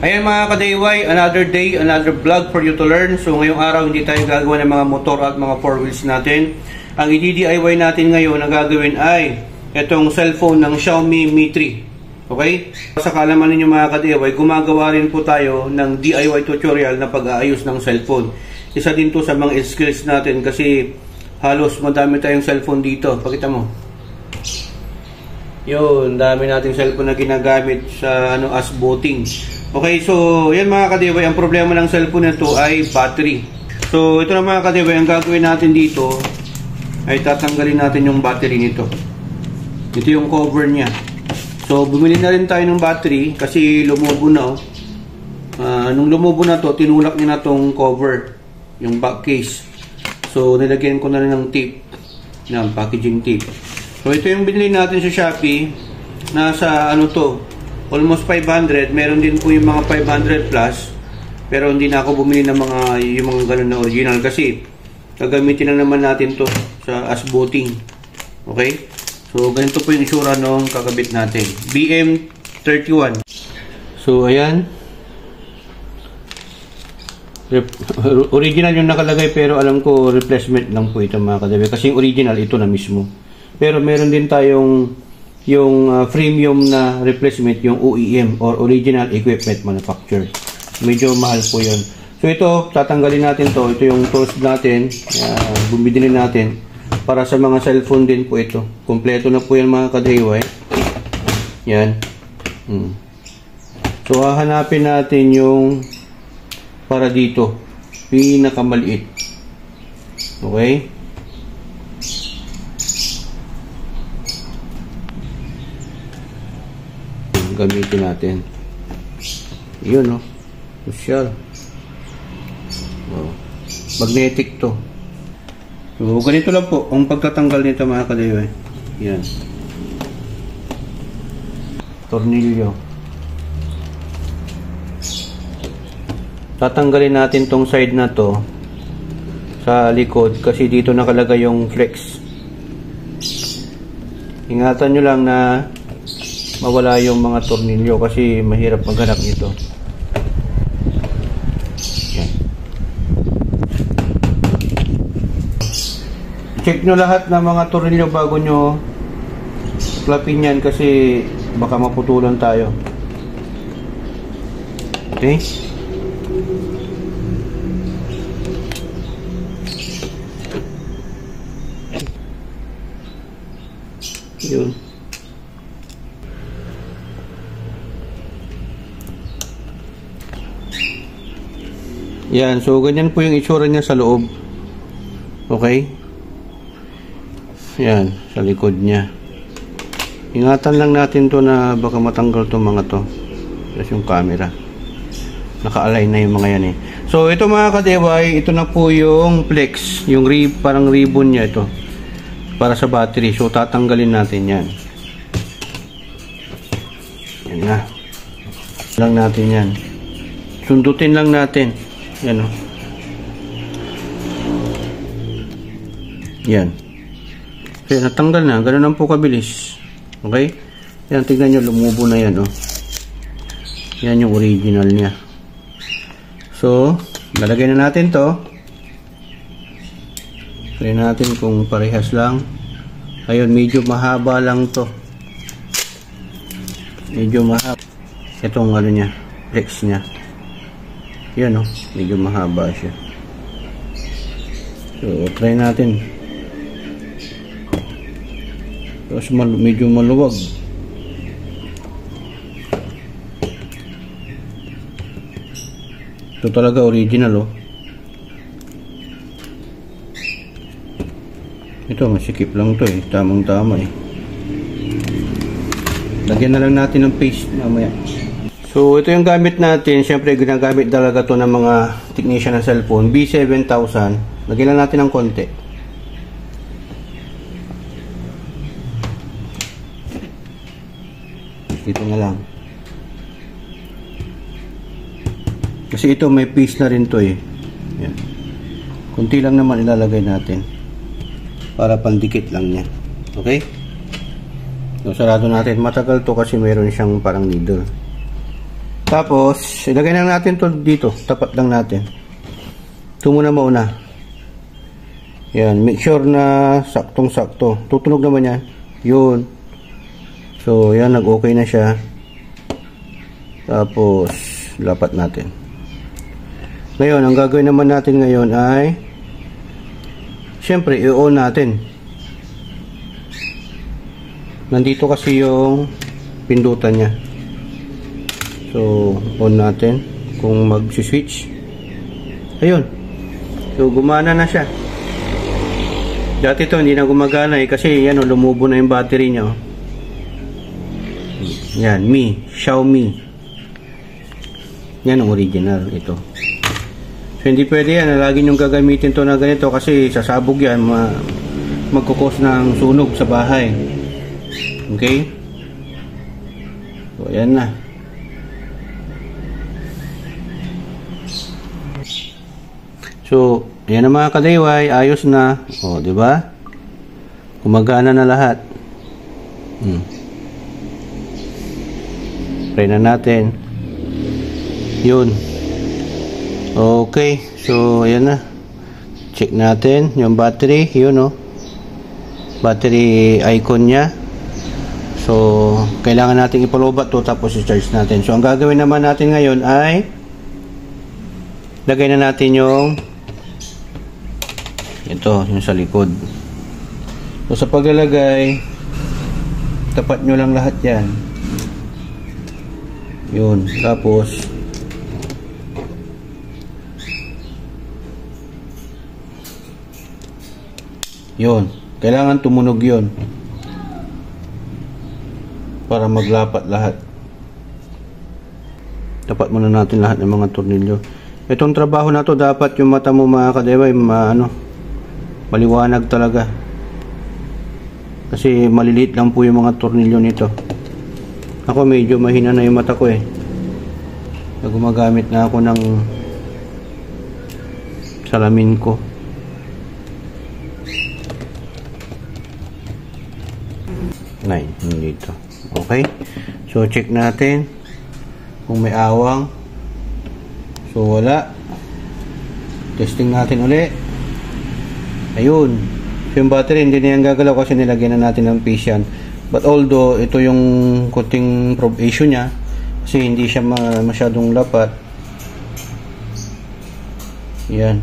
Ayan mga ka-DIY, another day, another vlog for you to learn. So ngayong araw hindi tayo gagawa ng mga motor at mga 4 wheels natin. Ang i-DIY natin ngayon na gagawin ay itong cellphone ng Xiaomi Mi 3. Okay? Sa kaalaman ninyo mga ka-DIY, gumagawa rin po tayo ng DIY tutorial na pag-aayos ng cellphone. Isa din to sa mga skills natin kasi halos madami tayong cellphone dito. Pakita mo. Yun, dami nating cellphone na ginagamit sa as booting. Okay, so yan mga ka-DIY, ang problema ng cellphone nito ay battery. So ito na mga ka-DIY, ang gagawin natin dito ay tatanggalin natin yung battery nito. Ito yung cover niya. So bumili na rin tayo ng battery kasi lumubo na. Nung lumubo na to, tinulak niya na tong cover, yung back case. So nilagyan ko na rin ng tape, ng packaging tape. So ito yung binili natin sa Shopee. Nasa to, almost 500. Meron din po yung mga 500 plus. Pero hindi na ako bumili ng yung mga ganun na original kasi gagamitin na naman natin to sa as booting. Okay? So ganito po yung itsura nung kakabit natin. BM31. So ayan. Original yung nakalagay pero alam ko replacement lang po ito mga ka-DIY. Kasi yung original ito na mismo. Pero meron din tayong yung premium na replacement, yung OEM or Original Equipment Manufacturer. Medyo mahal po yun. So ito, tatanggalin natin to. Ito yung tools natin. Bumili natin. Para sa mga cellphone din po ito. Kompleto na po yan mga ka-DIY. Yan. So hahanapin natin yung para dito. Pinakamaliit. Okay? Gamitin natin. Yun, social. Magnetic to. So, ganito lang po ang pagtatanggal nito mga ka-DIY. Yan. Tornilyo. Tatanggalin natin tong side na to sa likod kasi dito nakalagay yung flex. Ingatan nyo lang na mawala yung mga tornilyo kasi mahirap maghanap nito. Yan. Check nyo lahat ng mga tornilyo bago nyo klapin yan kasi baka maputulan tayo. Okay? Yun. Yan, so ganyan po yung itsura niya sa loob. Okay? Yan, sa likod niya. Ingatan lang natin to na baka matanggal to mga to. Tapos yung camera. Naka-align na yung mga yan eh. So ito mga ka-DIY, ito na po yung flex. Yung parang ribbon niya ito. Para sa battery. So tatanggalin natin yan. Yan na. Lang natin yan. Sundutin lang natin. Yan o. Yan. Okay, natanggal na. Ganun lang po kabilis. Okay? Yan, tignan nyo. Lumubo na yan o. Yan yung original niya. So, lalagay na natin to. Try natin kung parehas lang. Ayun, medyo mahaba lang to. Medyo mahaba. Itong niya. Flex niya. Yan medyo mahaba siya. So, try natin. Tapos medyo maluwag. Ito talaga original Ito masikip lang to tamang tama Lagyan na lang natin ng paste mamaya. So ito yung gamit natin. Siyempre ginagamit talaga to ng mga technician ng cellphone. B7000. Lagyan lang natin ng konti. Dito na lang. Kasi ito may piece na rin to Yan. Kunti lang naman ilalagay natin. Para pandikit lang niya. Okay? So sarado natin. Matagal to kasi mayroon siyang parang needle. Tapos, ilagay lang natin to dito. Tapat lang natin. Ito muna mauna. Yan. Make sure na saktong-sakto. Tutunog naman yan. Yun. So, yan. Nag-okay na siya. Tapos, lapat natin. Ngayon, ang gagawin naman natin ngayon ay syempre, i-on natin. Nandito kasi yung pindutan niya. So, on natin kung mag-switch. Ayun. So, gumana na siya. Dati to hindi na gumagana kasi yan lumubo na yung battery niya. Yan, Xiaomi. Yan ang original ito. So, hindi pwede yan. Lagi nyung gagamitin to na ganito kasi sasabog yan. Magkukos ng sunog sa bahay. Okay? So, ayan na. So, ayan na mga kadayway, ayos na. O, di ba? Gumagana na lahat. Try na natin. Yun. Okay. So, ayan na. Check natin yung battery. Yun, o. Battery icon niya. So, kailangan natin ipalobat to tapos i-charge natin. So, ang gagawin naman natin ngayon ay lagay na natin yung ito, yung sa likod. So, sa paglalagay, tapat nyo lang lahat yan. Yun. Tapos, yun. Kailangan tumunog yun. Para maglapat lahat. Tapat muna natin lahat ng mga tornilyo. Itong trabaho na to, dapat yung mata mo mga kadayway, maliwanag talaga. Kasi maliliit lang po yung mga tornilyo nito. Ako medyo mahina na yung mata ko eh. Gumagamit na ako ng salamin ko. Nay, dito. Okay. So check natin kung may awang. So wala. Testing natin uli. Ayun. So, yung battery hindi na yan gagalaw kasi nilagyan na natin ng piece yan. But although ito yung kuting probe issue niya kasi hindi siya masyadong lapat. Yan.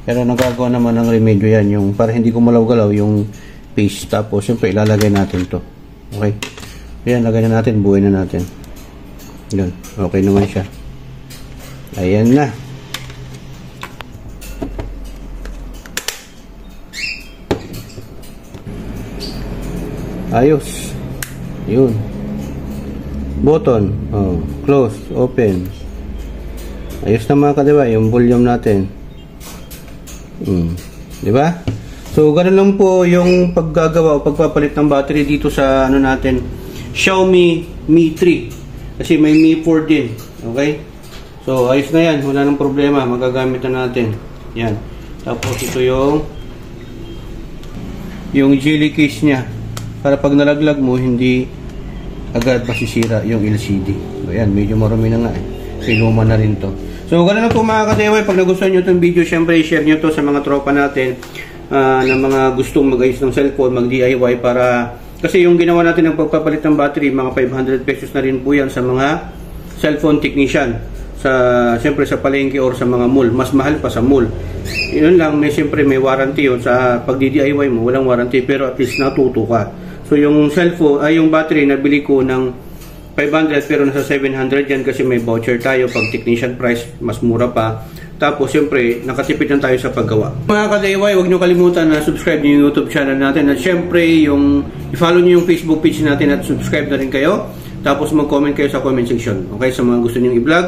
Pero nagagawa naman ng remedyo yan yung para hindi gumalaw-galaw yung piece. Tapos siyempre ilalagay natin to. Okay. Yan, lagay na natin, buuin na natin. Yan. Okay naman siya. Ayan na. Ayos. Yun. Button. Oh, close, open. Ayos na mga kadiba, yung volume natin. Di ba? So, ganun lang po yung paggagawa o pagpapalit ng battery dito sa ano natin, Xiaomi Mi 3. Kasi may Mi 4 din. Okay? So, ayos na yan. Wala nang problema. Magagamit na natin. Yan. Tapos, ito yung jelly case niya. Para pag nalaglag mo, hindi agad masisira yung LCD. So, yan. Medyo marumi na nga eh. Luma na rin to. So, ganun lang po mga kadiwa. Pag nagustuhan nyo itong video, syempre, share nyo to sa mga tropa natin na mga gustong mag-ayos ng cellphone, mag-DIY para... Kasi yung ginawa natin ng pagpapalit ng battery, mga 500 pesos na rin po yan sa mga cellphone technician. Siyempre sa palengke or sa mga mall. Mas mahal pa sa mall. Yun lang, siyempre may warranty yun. Sa pag-DIY mo, walang warranty. Pero at least natuto ka. So yung cellphone, yung battery, nabili ko ng 500 pero nasa 700 yan kasi may voucher tayo. Pag technician price, mas mura pa. Tapos siyempre, nakatipid lang tayo sa paggawa. Mga ka-DIY, huwag nyo kalimutan na subscribe nyo yung YouTube channel natin. At siyempre, i-follow nyo yung Facebook page natin at subscribe na rin kayo. Tapos mag-comment kayo sa comment section. Okay, sa mga gusto nyo i-vlog.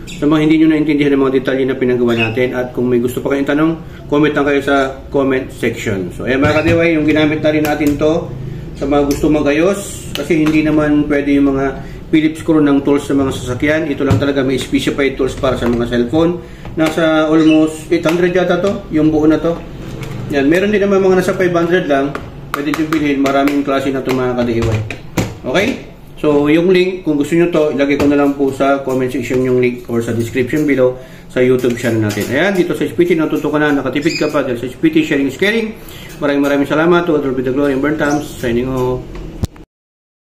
Sa mga hindi nyo naintindihan ng mga detalye na pinagawa natin. At kung may gusto pa kayong tanong, comment lang kayo sa comment section. So, ayan mga ka-DIY, yung ginamit na rin natin to sa mga gusto mag-ayos. Kasi hindi naman pwede yung mga Phillips screw ng tools sa mga sasakyan. Ito lang talaga may specified tools para sa mga cellphone. Nasa almost 800 yata to, yung buo na to. Yan, meron din naman mga nasa 500 lang. Pwede nyo bilhin, maraming klase na to mga ka-DIY. Okay? So, yung link, kung gusto nyo to, ilagay ko na lang po sa comment section yung link or sa description below sa YouTube channel natin. Ayan, dito sa SPT, natuto ka na, nakatipid ka pa dahil sa SPT, sharing is caring. Maraming salamat to Other be the glory and burn times. Signing off.